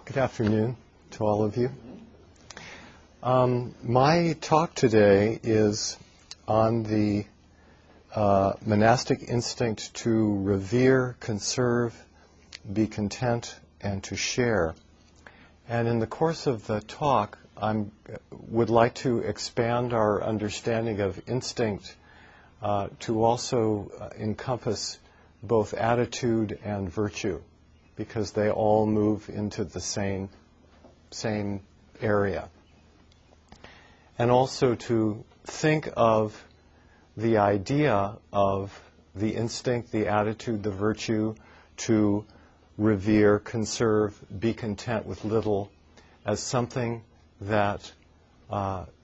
Good afternoon to all of you. My talk today is on the monastic instinct to revere, conserve, be content, and to share. And in the course of the talk, I would like to expand our understanding of instinct to also encompass both attitude and virtue, because they all move into the same area. And also to think of the idea of the instinct, the attitude, the virtue to revere, conserve, be content with little as something that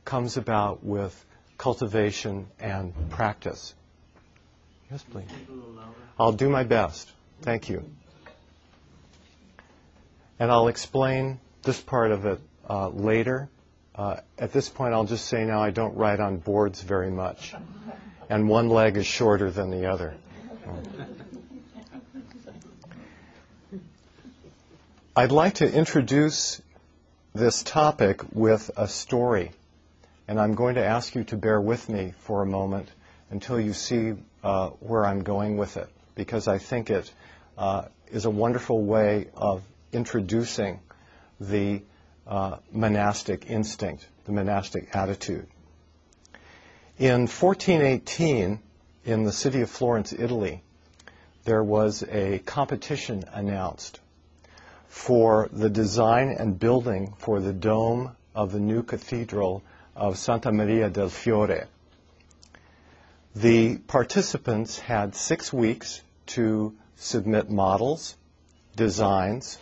comes about with cultivation and practice. Yes, please. I'll do my best. Thank you. And I'll explain this part of it later. At this point, I'll just say now I don't write on boards very much. And one leg is shorter than the other. I'd like to introduce this topic with a story. And I'm going to ask you to bear with me for a moment until you see where I'm going with it, because I think it is a wonderful way of introducing the monastic instinct, the monastic attitude. In 1418, in the city of Florence, Italy, there was a competition announced for the design and building for the dome of the new cathedral of Santa Maria del Fiore. The participants had 6 weeks to submit models, designs,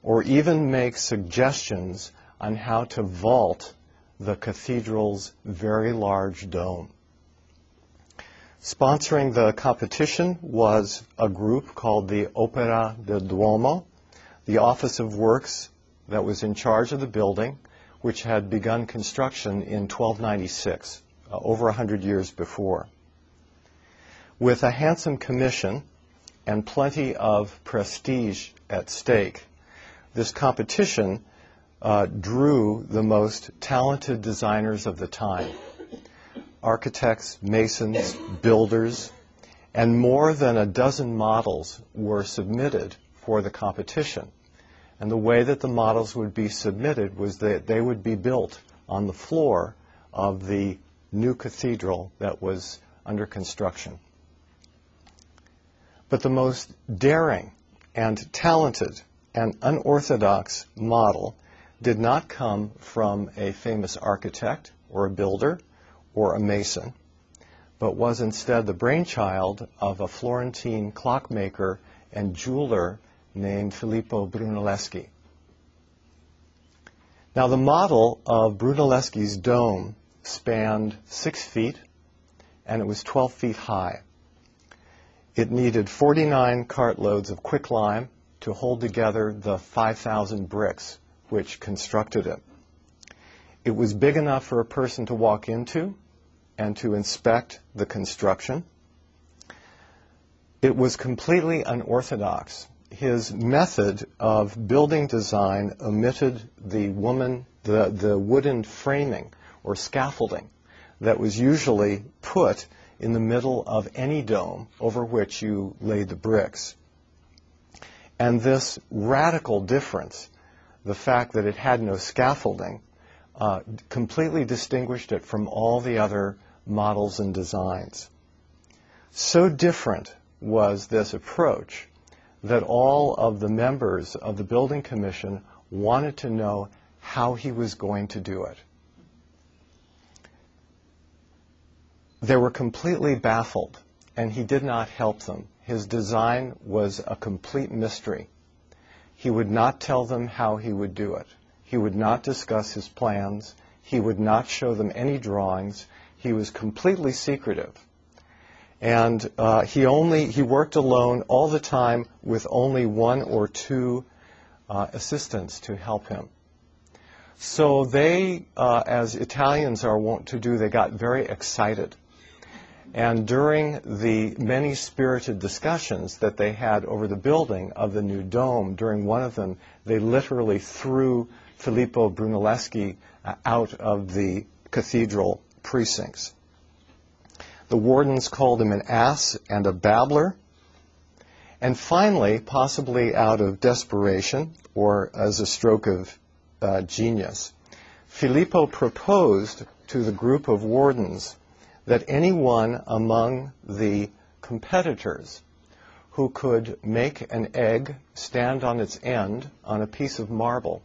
or even make suggestions on how to vault the cathedral's very large dome. Sponsoring the competition was a group called the Opera del Duomo, the Office of Works that was in charge of the building, which had begun construction in 1296, over 100 years before. With a handsome commission and plenty of prestige at stake, this competition drew the most talented designers of the time, architects, masons, builders, and more than a dozen models were submitted for the competition. And the way that the models would be submitted was that they would be built on the floor of the new cathedral that was under construction. But the most daring and talented and unorthodox model did not come from a famous architect or a builder or a mason, but was instead the brainchild of a Florentine clockmaker and jeweler named Filippo Brunelleschi. Now, the model of Brunelleschi's dome spanned 6 feet, and it was 12 feet high. It needed 49 cartloads of quicklime to hold together the 5,000 bricks which constructed it. It was big enough for a person to walk into and to inspect the construction. It was completely unorthodox. His method of building design omitted the wooden framing or scaffolding that was usually put in the middle of any dome over which you laid the bricks. And this radical difference, the fact that it had no scaffolding, completely distinguished it from all the other models and designs. So different was this approach that all of the members of the building commission wanted to know how he was going to do it. They were completely baffled, and he did not help them. His design was a complete mystery. He would not tell them how he would do it. He would not discuss his plans. He would not show them any drawings. He was completely secretive. And he worked alone all the time with only 1 or 2 assistants to help him. So they, as Italians are wont to do, they got very excited. And during the many spirited discussions that they had over the building of the new dome, during one of them, they literally threw Filippo Brunelleschi out of the cathedral precincts. The wardens called him an ass and a babbler. And finally, possibly out of desperation or as a stroke of genius, Filippo proposed to the group of wardens that anyone among the competitors who could make an egg stand on its end on a piece of marble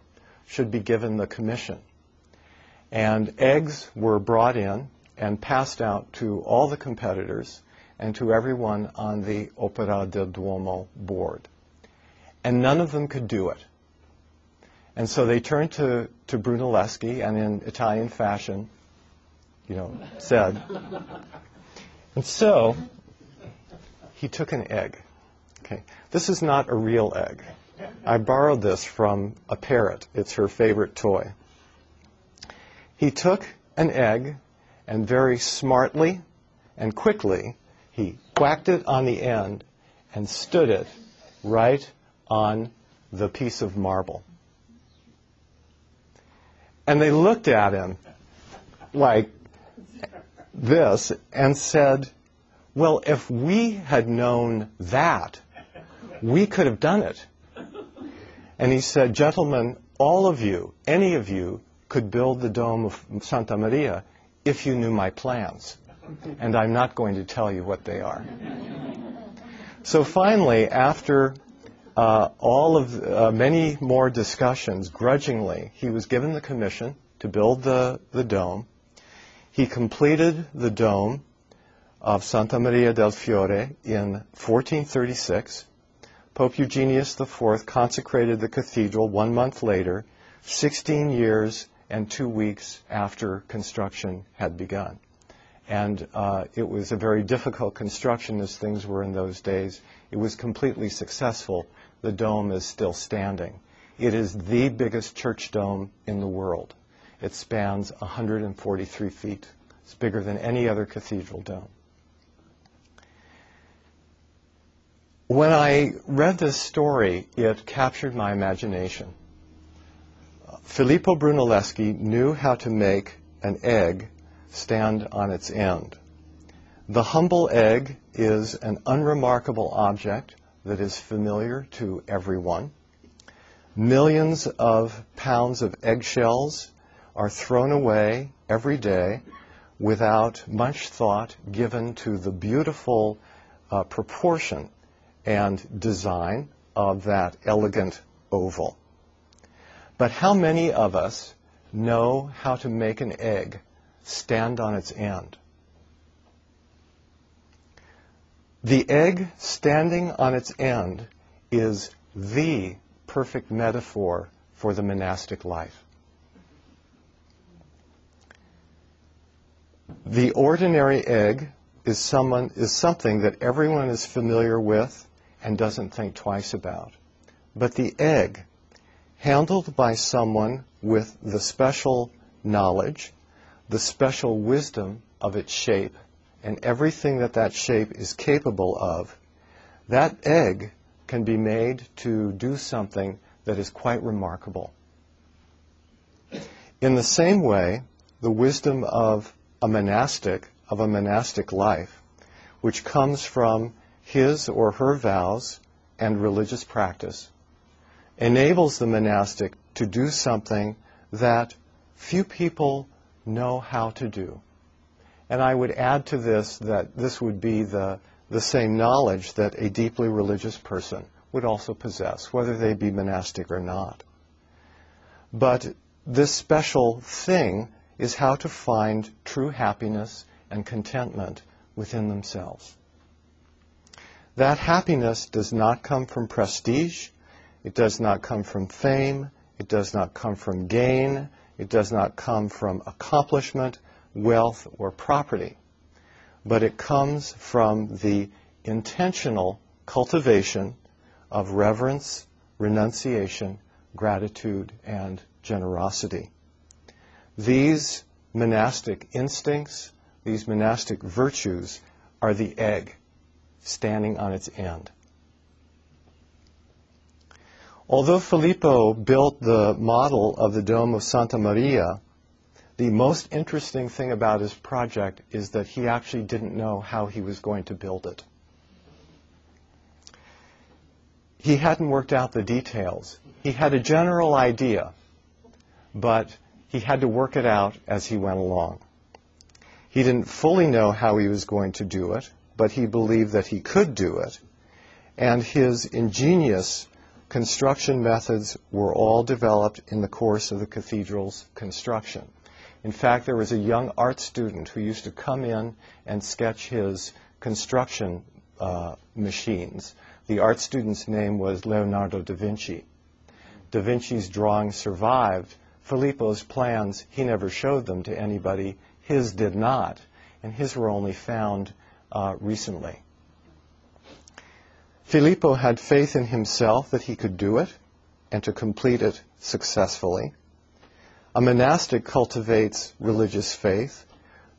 should be given the commission. And eggs were brought in and passed out to all the competitors and to everyone on the Opera del Duomo board. And none of them could do it. And so they turned to Brunelleschi and in Italian fashion, said. And so he took an egg. Okay. This is not a real egg. I borrowed this from a parrot. It's her favorite toy. He took an egg and very smartly and quickly he whacked it on the end and stood it right on the piece of marble. And they looked at him like this and said, well, if we had known that, we could have done it. And he said, gentlemen, all of you, any of you, could build the dome of Santa Maria if you knew my plans. And I'm not going to tell you what they are. So finally, after all of many more discussions, grudgingly, he was given the commission to build the dome. He completed the dome of Santa Maria del Fiore in 1436. Pope Eugenius IV consecrated the cathedral 1 month later, 16 years and 2 weeks after construction had begun. And it was a very difficult construction as things were in those days. It was completely successful. The dome is still standing. It is the biggest church dome in the world. It spans 143 feet. It's bigger than any other cathedral dome. When I read this story, it captured my imagination. Filippo Brunelleschi knew how to make an egg stand on its end. The humble egg is an unremarkable object that is familiar to everyone. Millions of pounds of eggshells are thrown away every day without much thought given to the beautiful proportion and design of that elegant oval. But how many of us know how to make an egg stand on its end? The egg standing on its end is the perfect metaphor for the monastic life. The ordinary egg is something that everyone is familiar with and doesn't think twice about. But the egg, handled by someone with the special knowledge, the special wisdom of its shape, and everything that that shape is capable of, that egg can be made to do something that is quite remarkable. In the same way, the wisdom of a monastic life, which comes from his or her vows and religious practice, enables the monastic to do something that few people know how to do. And I would add to this that this would be the same knowledge that a deeply religious person would also possess, whether they be monastic or not. But this special thing is how to find true happiness and contentment within themselves. That happiness does not come from prestige. It does not come from fame. It does not come from gain. It does not come from accomplishment, wealth, or property. But it comes from the intentional cultivation of reverence, renunciation, gratitude, and generosity. These monastic instincts, these monastic virtues, are the egg standing on its end. Although Filippo built the model of the Dome of Santa Maria, the most interesting thing about his project is that he actually didn't know how he was going to build it. He hadn't worked out the details. He had a general idea, but he had to work it out as he went along. He didn't fully know how he was going to do it, but he believed that he could do it, and his ingenious construction methods were all developed in the course of the cathedral's construction. In fact, there was a young art student who used to come in and sketch his construction machines. The art student's name was Leonardo da Vinci. Da Vinci's drawings survived. Filippo's plans, he never showed them to anybody. His did not, and his were only found recently. Filippo had faith in himself that he could do it and to complete it successfully. A monastic cultivates religious faith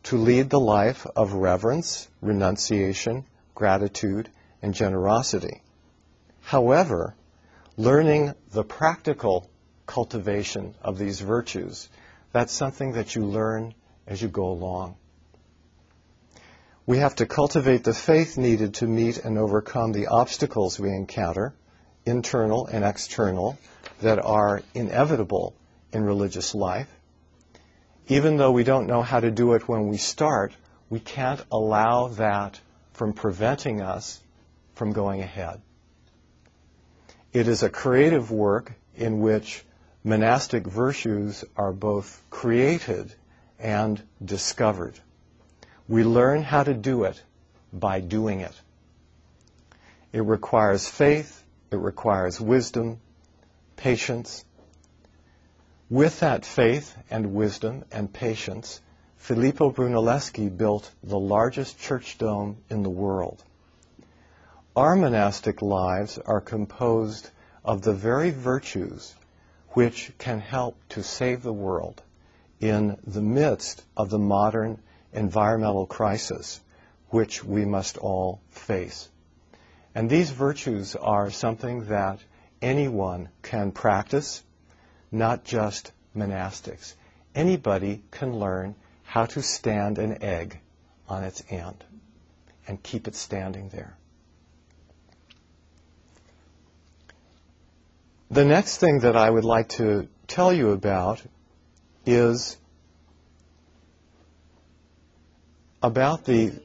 to lead the life of reverence, renunciation, gratitude, and generosity. However, learning the practical cultivation of these virtues, that's something that you learn as you go along. We have to cultivate the faith needed to meet and overcome the obstacles we encounter, internal and external, that are inevitable in religious life. Even though we don't know how to do it when we start, we can't allow that from preventing us from going ahead. It is a creative work in which monastic virtues are both created and discovered. We learn how to do it by doing it. It requires faith, it requires wisdom, patience. With that faith and wisdom and patience, Filippo Brunelleschi built the largest church dome in the world. Our monastic lives are composed of the very virtues which can help to save the world in the midst of the modern environmental crisis which we must all face. And these virtues are something that anyone can practice, not just monastics. Anybody can learn how to stand an egg on its end and keep it standing there. The next thing that I would like to tell you about is about the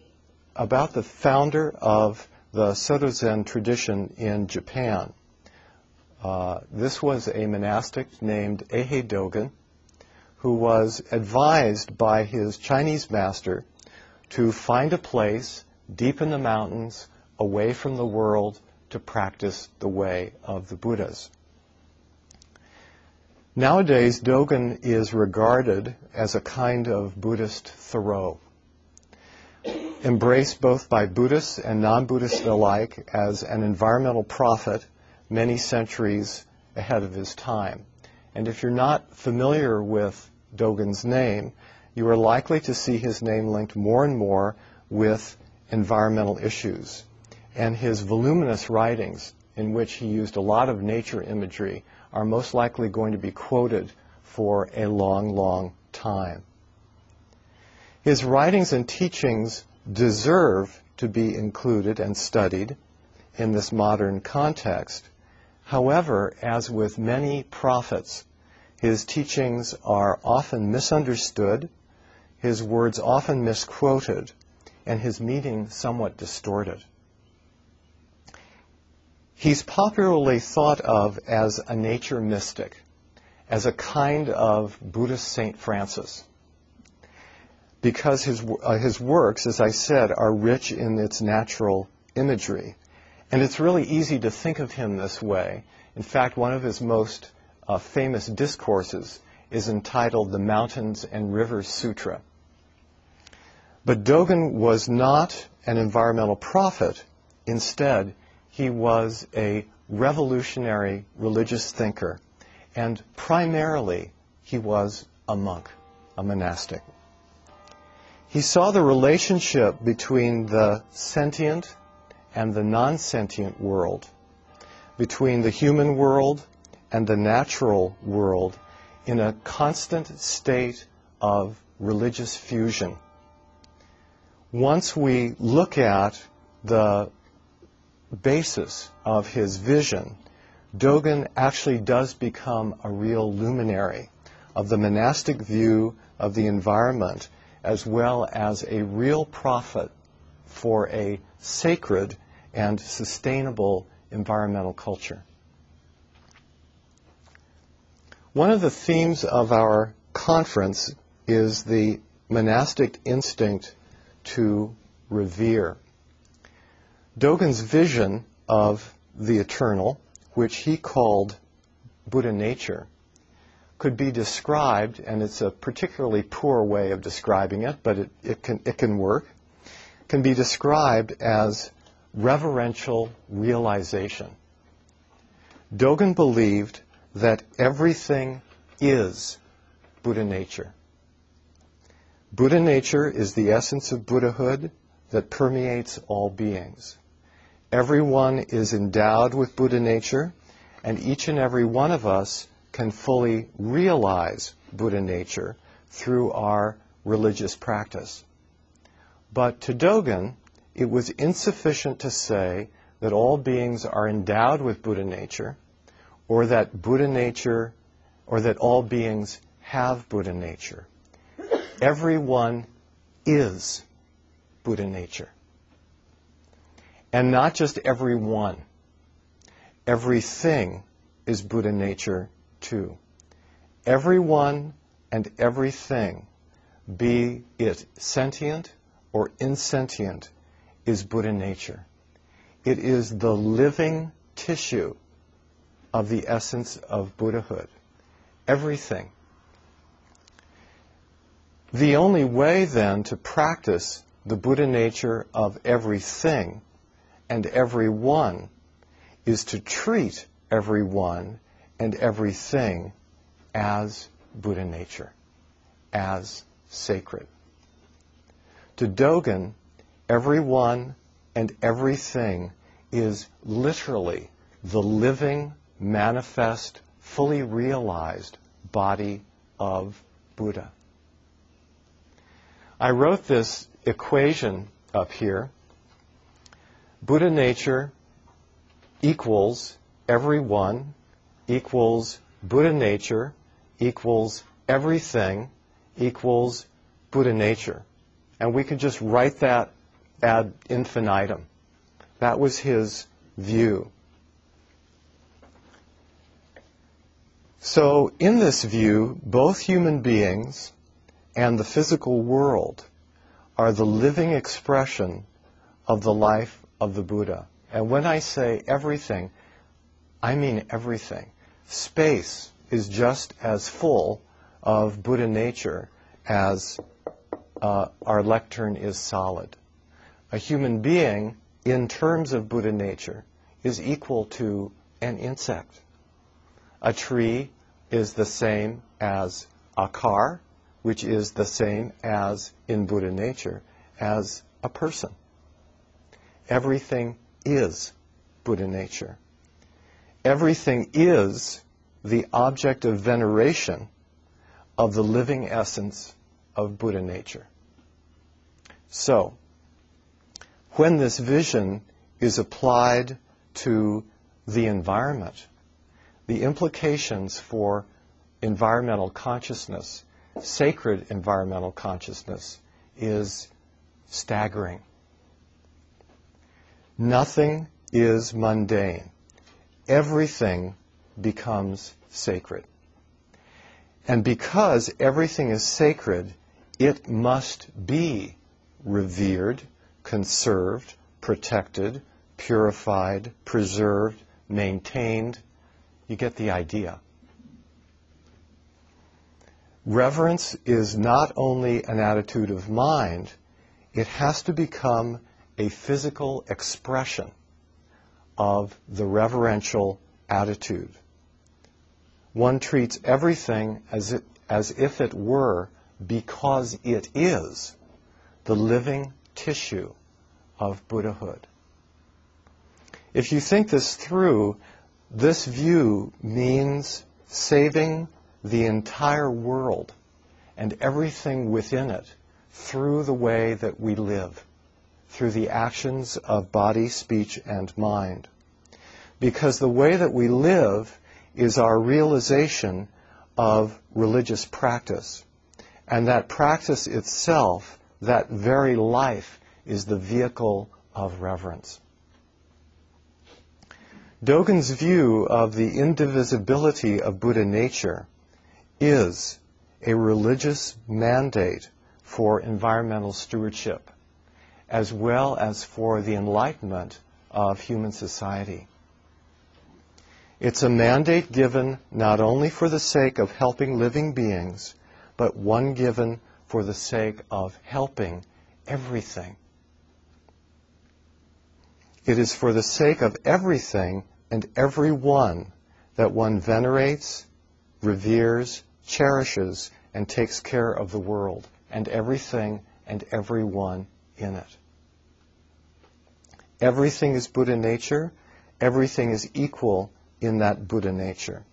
founder of the Soto Zen tradition in Japan. This was a monastic named Eihei Dogen, who was advised by his Chinese master to find a place deep in the mountains, away from the world, to practice the way of the Buddhas. Nowadays, Dogen is regarded as a kind of Buddhist Thoreau, embraced both by Buddhists and non-Buddhists alike as an environmental prophet many centuries ahead of his time. And if you're not familiar with Dogen's name, you are likely to see his name linked more and more with environmental issues. And his voluminous writings, in which he used a lot of nature imagery, are most likely going to be quoted for a long, long time. His writings and teachings deserve to be included and studied in this modern context. However, as with many prophets, his teachings are often misunderstood, his words often misquoted, and his meaning somewhat distorted. He's popularly thought of as a nature mystic, as a kind of Buddhist Saint Francis, because his works, as I said, are rich in its natural imagery. And it's really easy to think of him this way. In fact, one of his most famous discourses is entitled The Mountains and Rivers Sutra. But Dogen was not an environmental prophet. Instead, he was a revolutionary religious thinker, and primarily he was a monk, a monastic. He saw the relationship between the sentient and the non-sentient world, between the human world and the natural world, in a constant state of religious fusion. Once we look at the basis of his vision, Dogen actually does become a real luminary of the monastic view of the environment, as well as a real prophet for a sacred and sustainable environmental culture. One of the themes of our conference is the monastic instinct to revere. Dogen's vision of the eternal, which he called Buddha nature, could be described, and it's a particularly poor way of describing it, but it can work, can be described as reverential realization. Dogen believed that everything is Buddha nature. Buddha nature is the essence of Buddhahood that permeates all beings. Everyone is endowed with Buddha nature, and each and every one of us can fully realize Buddha nature through our religious practice. But to Dogen, it was insufficient to say that all beings are endowed with Buddha nature, or that Buddha nature, or that all beings have Buddha nature. Everyone is Buddha nature. And not just everyone. Everything is Buddha nature too. Everyone and everything, be it sentient or insentient, is Buddha nature. It is the living tissue of the essence of Buddhahood. Everything. The only way then to practice the Buddha nature of everything and everyone is to treat everyone and everything as Buddha nature, as sacred. To Dogen, everyone and everything is literally the living, manifest, fully realized body of Buddha. I wrote this equation up here. Buddha nature equals everyone equals Buddha nature equals everything equals Buddha nature. And we could just write that ad infinitum. That was his view. So in this view, both human beings and the physical world are the living expression of the life of the Buddha. And when I say everything, I mean everything. Space is just as full of Buddha nature as our lectern is solid. A human being, in terms of Buddha nature, is equal to an insect. A tree is the same as a car, which is the same as, in Buddha nature, as a person. Everything is Buddha nature. Everything is the object of veneration of the living essence of Buddha nature. So, when this vision is applied to the environment, the implications for environmental consciousness, sacred environmental consciousness, is staggering. Nothing is mundane. Everything becomes sacred. And because everything is sacred, it must be revered, conserved, protected, purified, preserved, maintained. You get the idea. Reverence is not only an attitude of mind, it has to become a physical expression of the reverential attitude. One treats everything as if it were because it is, the living tissue of Buddhahood. If you think this through, this view means saving the entire world and everything within it through the way that we live, through the actions of body, speech, and mind. Because the way that we live is our realization of religious practice. And that practice itself, that very life, is the vehicle of reverence. Dogen's view of the indivisibility of Buddha nature is a religious mandate for environmental stewardship, as well as for the enlightenment of human society. It's a mandate given not only for the sake of helping living beings, but one given for the sake of helping everything. It is for the sake of everything and everyone that one venerates, reveres, cherishes, and takes care of the world, and everything and everyone in it. Everything is Buddha nature. Everything is equal in that Buddha nature.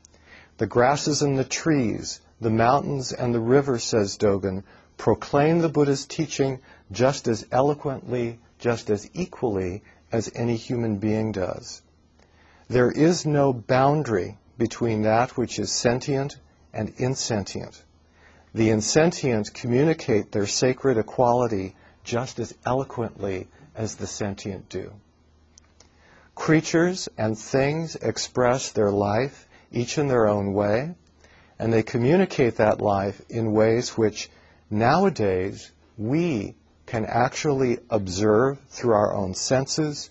The grasses and the trees, the mountains and the river, says Dogen, proclaim the Buddha's teaching just as eloquently, just as equally as any human being does. There is no boundary between that which is sentient and insentient. The insentient communicate their sacred equality just as eloquently as the sentient do. Creatures and things express their life, each in their own way, and they communicate that life in ways which nowadays we can actually observe through our own senses,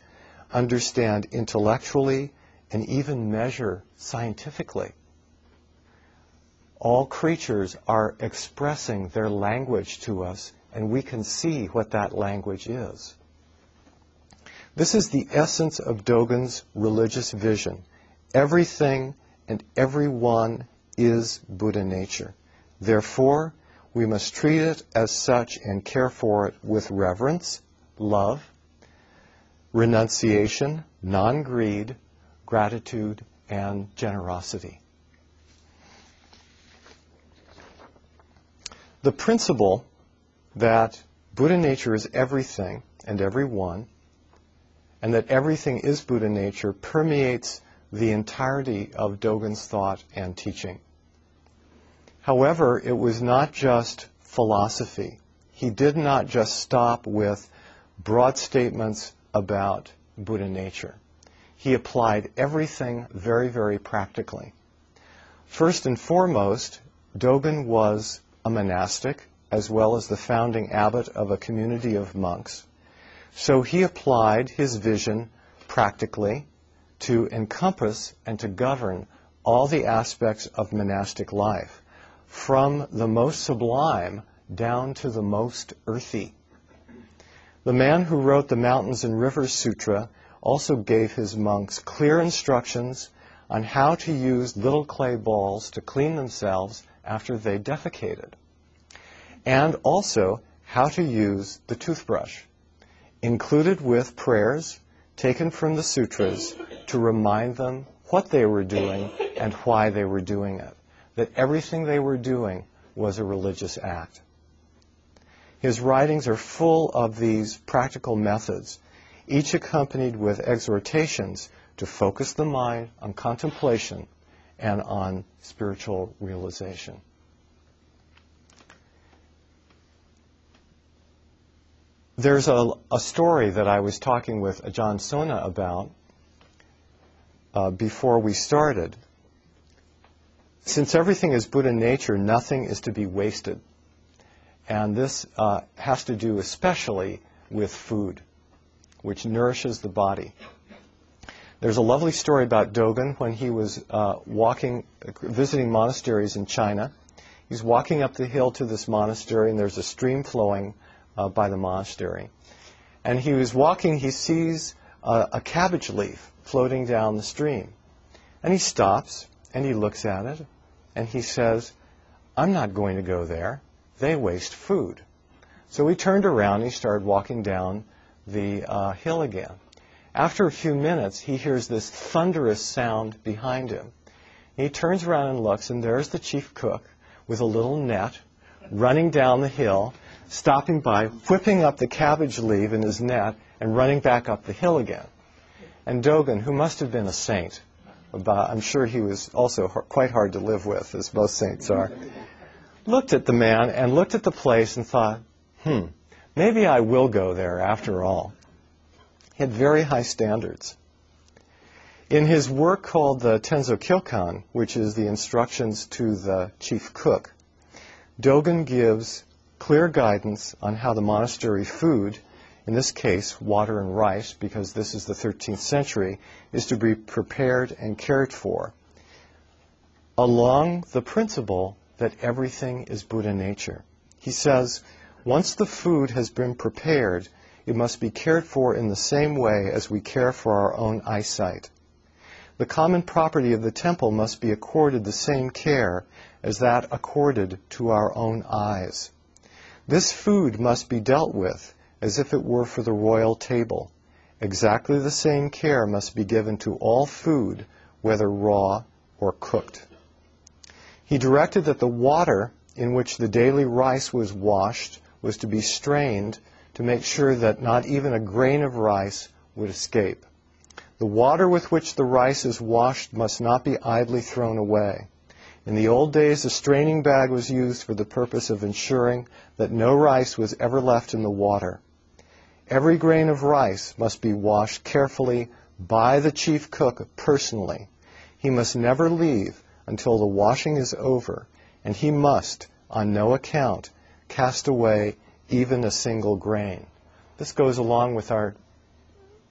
understand intellectually, and even measure scientifically. All creatures are expressing their language to us, and we can see what that language is. This is the essence of Dogen's religious vision. Everything and everyone is Buddha nature. Therefore, we must treat it as such and care for it with reverence, love, renunciation, non-greed, gratitude, and generosity. The principle that Buddha nature is everything and everyone, and that everything is Buddha nature, permeates the entirety of Dogen's thought and teaching. However, it was not just philosophy. He did not just stop with broad statements about Buddha nature. He applied everything very, very practically. First and foremost, Dogen was a monastic, as well as the founding abbot of a community of monks. So he applied his vision practically to encompass and to govern all the aspects of monastic life, from the most sublime down to the most earthy. The man who wrote the Mountains and Rivers Sutra also gave his monks clear instructions on how to use little clay balls to clean themselves after they defecated, and also how to use the toothbrush, included with prayers taken from the sutras to remind them what they were doing and why they were doing it, that everything they were doing was a religious act. His writings are full of these practical methods, each accompanied with exhortations to focus the mind on contemplation and on spiritual realization. There's a story that I was talking with Ajahn Sona about before we started. Since everything is Buddha nature, nothing is to be wasted. And this has to do especially with food, which nourishes the body. There's a lovely story about Dogen when he was visiting monasteries in China. He's walking up the hill to this monastery, and there's a stream flowing by the monastery. And he was walking, he sees a cabbage leaf floating down the stream. And he stops, and he looks at it, and he says, "I'm not going to go there. They waste food. So he turned around and he started walking down the hill again. After a few minutes, he hears this thunderous sound behind him. He turns around and looks, and there's the chief cook with a little net running down the hill, stopping by, whipping up the cabbage leaf in his net, and running back up the hill again. And Dogen, who must have been a saint, I'm sure he was also quite hard to live with, as most saints are, looked at the man and looked at the place and thought, maybe I will go there after all. He had very high standards. In his work called the Tenzo Kyokan, which is the instructions to the chief cook, Dogen gives clear guidance on how the monastery food, in this case water and rice, because this is the 13th century, is to be prepared and cared for, along the principle that everything is Buddha nature. He says, once the food has been prepared, it must be cared for in the same way as we care for our own eyesight. The common property of the temple must be accorded the same care as that accorded to our own eyes. This food must be dealt with as if it were for the royal table. Exactly the same care must be given to all food, whether raw or cooked. He directed that the water in which the daily rice was washed was to be strained to make sure that not even a grain of rice would escape. The water with which the rice is washed must not be idly thrown away. In the old days, a straining bag was used for the purpose of ensuring that no rice was ever left in the water. Every grain of rice must be washed carefully by the chief cook personally. He must never leave until the washing is over, and he must, on no account, cast away even a single grain. This goes along with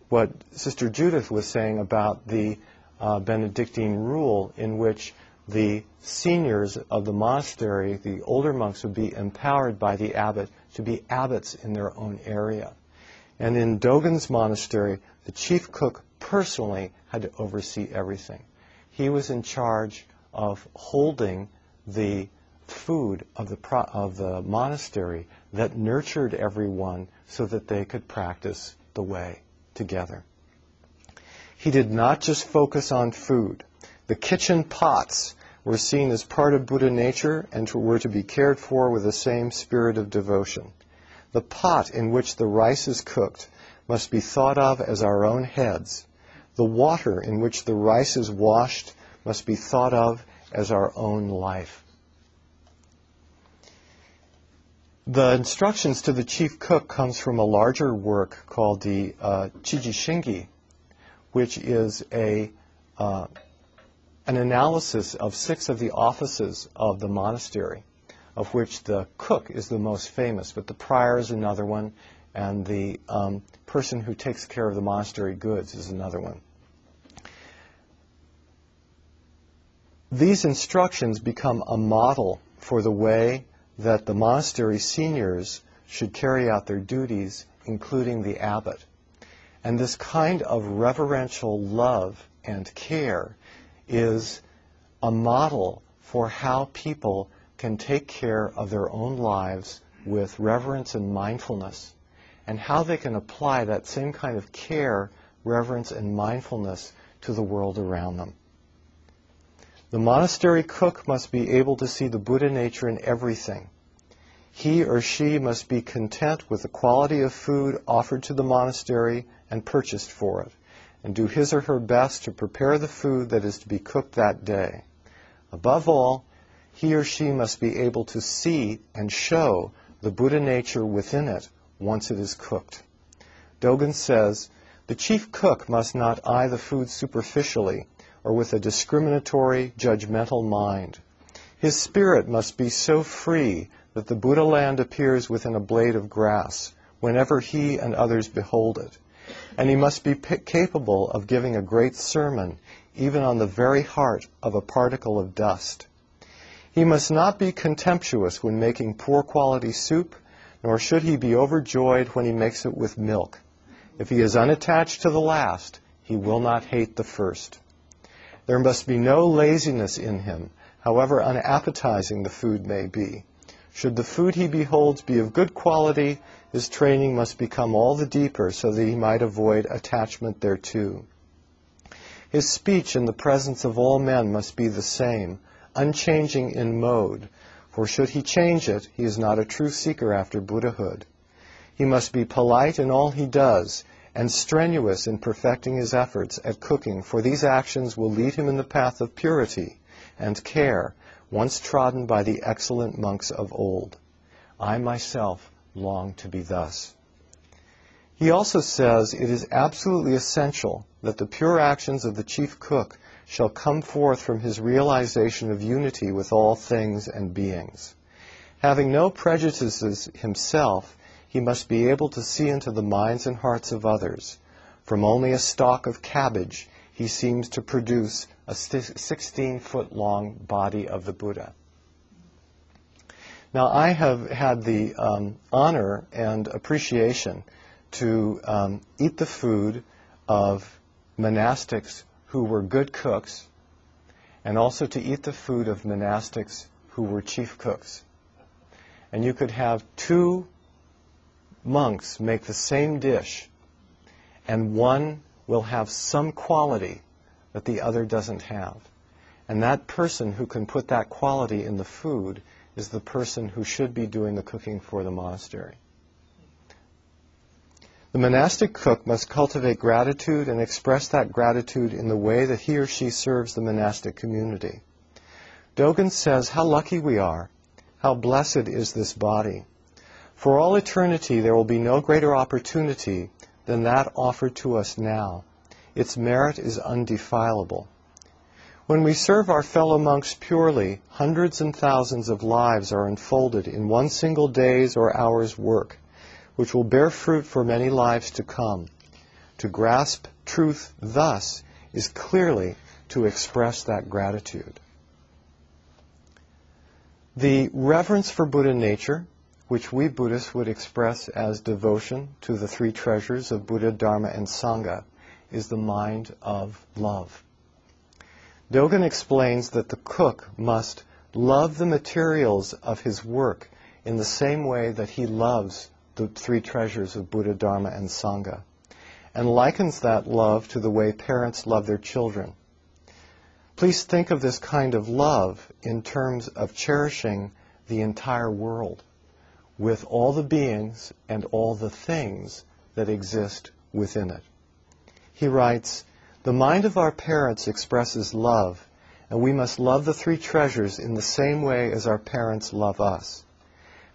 what Sister Judith was saying about the Benedictine rule, in which the seniors of the monastery, the older monks, would be empowered by the abbot to be abbots in their own area. And in Dogen's monastery, the chief cook personally had to oversee everything. He was in charge of holding the food of the monastery that nurtured everyone so that they could practice the way together. He did not just focus on food. The kitchen pots were seen as part of Buddha nature and were to be cared for with the same spirit of devotion. The pot in which the rice is cooked must be thought of as our own heads. The water in which the rice is washed must be thought of as our own life. The instructions to the chief cook comes from a larger work called the Chiji Shingi, which is an analysis of 6 of the offices of the monastery, of which the cook is the most famous, but the prior is another one, and the person who takes care of the monastery goods is another one. These instructions become a model for the way that the monastery seniors should carry out their duties, including the abbot. And this kind of reverential love and care is a model for how people can take care of their own lives with reverence and mindfulness, and how they can apply that same kind of care, reverence, and mindfulness to the world around them. The monastery cook must be able to see the Buddha nature in everything. He or she must be content with the quality of food offered to the monastery and purchased for it, and do his or her best to prepare the food that is to be cooked that day. Above all, he or she must be able to see and show the Buddha nature within it once it is cooked. Dogen says, the chief cook must not eye the food superficially or with a discriminatory, judgmental mind. His spirit must be so free that the Buddha land appears within a blade of grass whenever he and others behold it. And he must be capable of giving a great sermon even on the very heart of a particle of dust. He must not be contemptuous when making poor quality soup, nor should he be overjoyed when he makes it with milk. If he is unattached to the last, he will not hate the first. There must be no laziness in him, however unappetizing the food may be. Should the food he beholds be of good quality, his training must become all the deeper so that he might avoid attachment thereto. His speech in the presence of all men must be the same, unchanging in mode, for should he change it, he is not a true seeker after Buddhahood. He must be polite in all he does, and strenuous in perfecting his efforts at cooking, for these actions will lead him in the path of purity and care, once trodden by the excellent monks of old. I myself long to be thus. He also says it is absolutely essential that the pure actions of the chief cook shall come forth from his realization of unity with all things and beings. Having no prejudices himself, he must be able to see into the minds and hearts of others. From only a stalk of cabbage, he seems to produce a 16-foot-long body of the Buddha. Now, I have had the honor and appreciation to eat the food of monastics who were good cooks, and also to eat the food of monastics who were chief cooks. And you could have two monks make the same dish, and one will have some quality that the other doesn't have. And that person who can put that quality in the food is the person who should be doing the cooking for the monastery. The monastic cook must cultivate gratitude and express that gratitude in the way that he or she serves the monastic community. Dogen says, how lucky we are, how blessed is this body. For all eternity there will be no greater opportunity than that offered to us now. Its merit is undefilable. When we serve our fellow monks purely, hundreds and thousands of lives are unfolded in one single day's or hour's work, which will bear fruit for many lives to come. To grasp truth thus is clearly to express that gratitude. The reverence for Buddha nature, which we Buddhists would express as devotion to the three treasures of Buddha, Dharma, and Sangha, is the mind of love. Dogen explains that the cook must love the materials of his work in the same way that he loves the three treasures of Buddha, Dharma, and Sangha, and likens that love to the way parents love their children. Please think of this kind of love in terms of cherishing the entire world with all the beings and all the things that exist within it. He writes, the mind of our parents expresses love, and we must love the three treasures in the same way as our parents love us.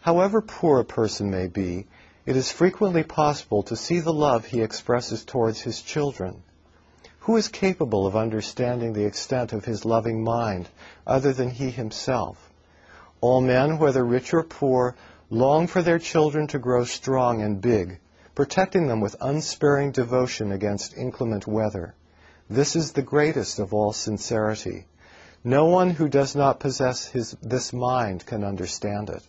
However poor a person may be, it is frequently possible to see the love he expresses towards his children. Who is capable of understanding the extent of his loving mind other than he himself? All men, whether rich or poor, long for their children to grow strong and big, protecting them with unsparing devotion against inclement weather. This is the greatest of all sincerity. No one who does not possess this mind can understand it.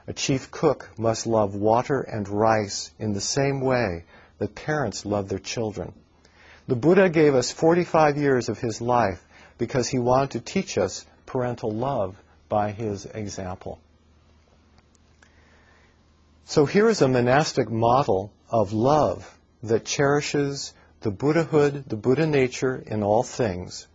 A chief cook must love water and rice in the same way that parents love their children. The Buddha gave us 45 years of his life because he wanted to teach us parental love by his example. So here is a monastic model of love that cherishes the Buddhahood, the Buddha nature in all things,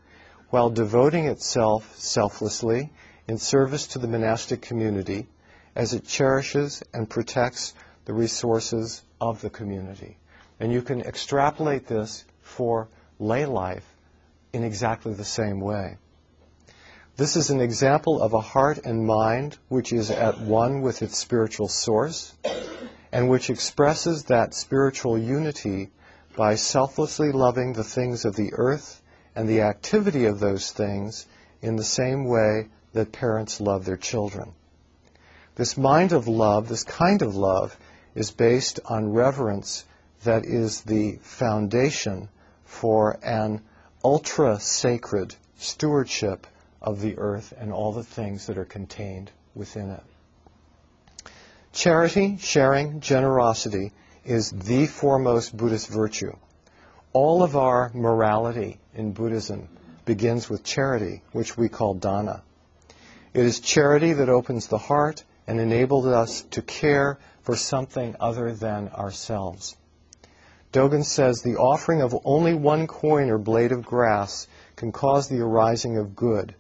while devoting itself selflessly in service to the monastic community as it cherishes and protects the resources of the community. And you can extrapolate this for lay life in exactly the same way. This is an example of a heart and mind which is at one with its spiritual source and which expresses that spiritual unity by selflessly loving the things of the earth and the activity of those things in the same way that parents love their children. This mind of love, this kind of love, is based on reverence that is the foundation for an ultra-sacred stewardship of the earth and all the things that are contained within it. Charity, sharing, generosity is the foremost Buddhist virtue. All of our morality in Buddhism begins with charity, which we call dana. It is charity that opens the heart and enabled us to care for something other than ourselves. Dogen says the offering of only one coin or blade of grass can cause the arising of good.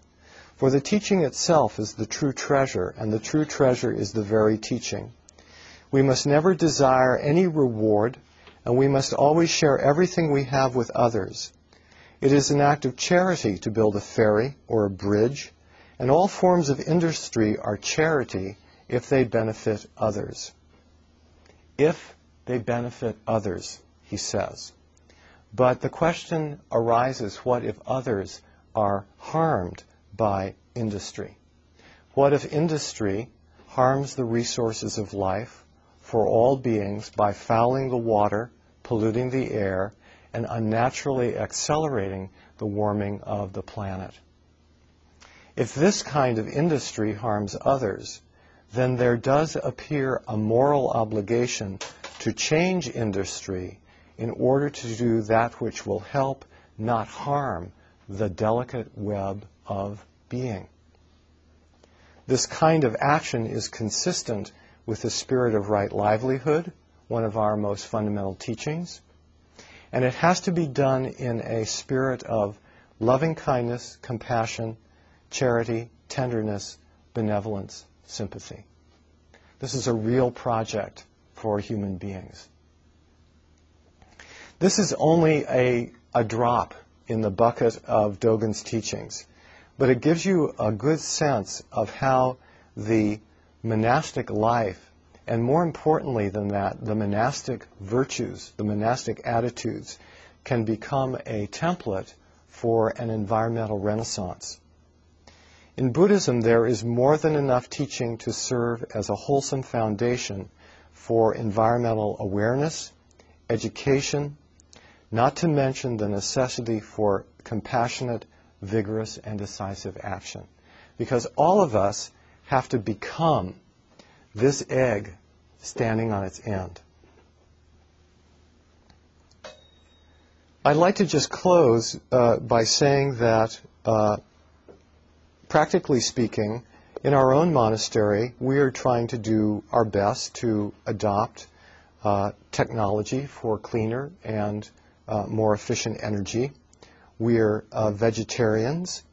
For the teaching itself is the true treasure, and the true treasure is the very teaching. We must never desire any reward, and we must always share everything we have with others. It is an act of charity to build a ferry or a bridge, and all forms of industry are charity if they benefit others. If they benefit others, he says. But the question arises, what if others are harmed by industry? What if industry harms the resources of life for all beings by fouling the water, polluting the air, and unnaturally accelerating the warming of the planet? If this kind of industry harms others, then there does appear a moral obligation to change industry in order to do that which will help, not harm, the delicate web of being. This kind of action is consistent with the spirit of right livelihood, one of our most fundamental teachings, and it has to be done in a spirit of loving kindness, compassion, charity, tenderness, benevolence, sympathy. This is a real project for human beings. This is only a drop in the bucket of Dogen's teachings, but it gives you a good sense of how the monastic life, and more importantly than that, the monastic virtues, the monastic attitudes, can become a template for an environmental renaissance. In Buddhism, there is more than enough teaching to serve as a wholesome foundation for environmental awareness, education, not to mention the necessity for compassionate, vigorous, and decisive action. Because all of us have to become this egg standing on its end. I'd like to just close by saying that, practically speaking, in our own monastery, we are trying to do our best to adopt technology for cleaner and more efficient energy. We're vegetarians.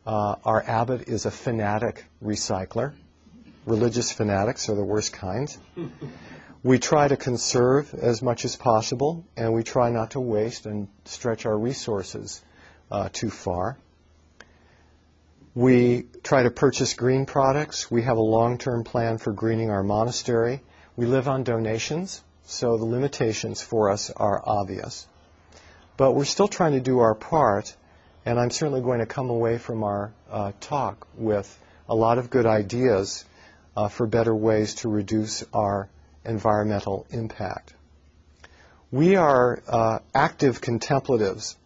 Our abbot is a fanatic recycler. Religious fanatics are the worst kinds. We try to conserve as much as possible, and we try not to waste and stretch our resources too far. We try to purchase green products. We have a long-term plan for greening our monastery. We live on donations, so the limitations for us are obvious. But we're still trying to do our part, and I'm certainly going to come away from our talk with a lot of good ideas for better ways to reduce our environmental impact. We are active contemplatives,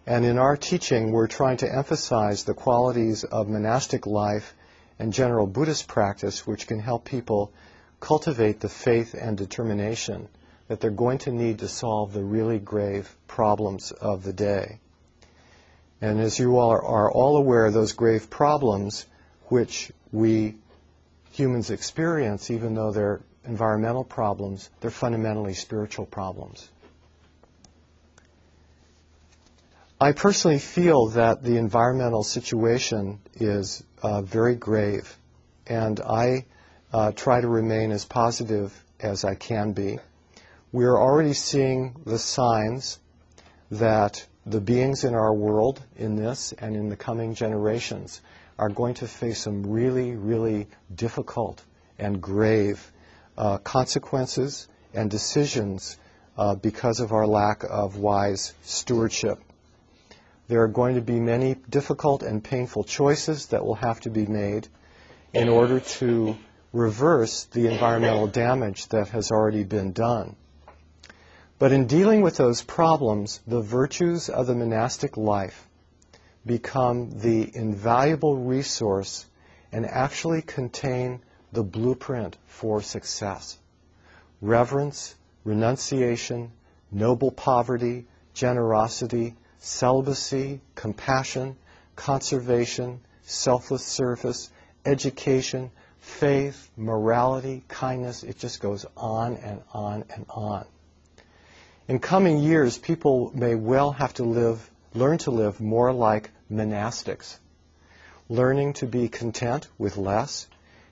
and in our teaching we're trying to emphasize the qualities of monastic life and general Buddhist practice which can help people cultivate the faith and determination that they're going to need to solve the really grave problems of the day. And as you all are all aware, those grave problems which we humans experience, even though they're environmental problems, they're fundamentally spiritual problems. I personally feel that the environmental situation is very grave, and I try to remain as positive as I can be. We are already seeing the signs that the beings in our world, in this and in the coming generations, are going to face some really, really difficult and grave consequences and decisions because of our lack of wise stewardship. There are going to be many difficult and painful choices that will have to be made in order to reverse the environmental damage that has already been done. But in dealing with those problems, the virtues of the monastic life become the invaluable resource and actually contain the blueprint for success. Reverence, renunciation, noble poverty, generosity, celibacy, compassion, conservation, selfless service, education, faith, morality, kindness. It just goes on and on and on. In coming years, people may well have to learn to live more like monastics, learning to be content with less,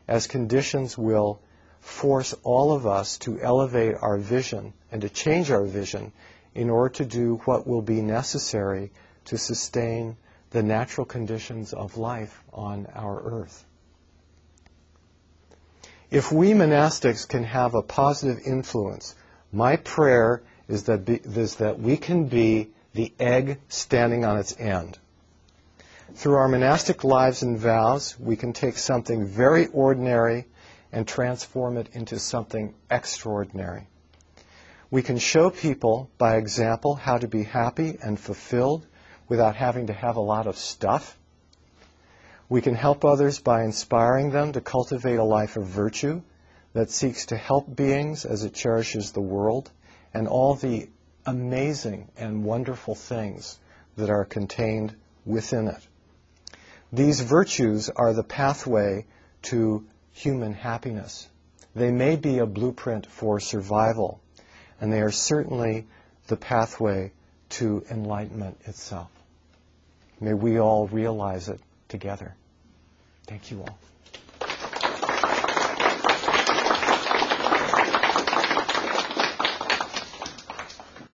as conditions will force all of us to elevate our vision and to change our vision in order to do what will be necessary to sustain the natural conditions of life on our earth. If we monastics can have a positive influence, my prayer is that we can be the egg standing on its end. Through our monastic lives and vows, we can take something very ordinary and transform it into something extraordinary. We can show people, by example, how to be happy and fulfilled without having to have a lot of stuff. We can help others by inspiring them to cultivate a life of virtue that seeks to help beings as it cherishes the world and all the amazing and wonderful things that are contained within it. These virtues are the pathway to human happiness. They may be a blueprint for survival, and they are certainly the pathway to enlightenment itself. May we all realize it together. Thank you all.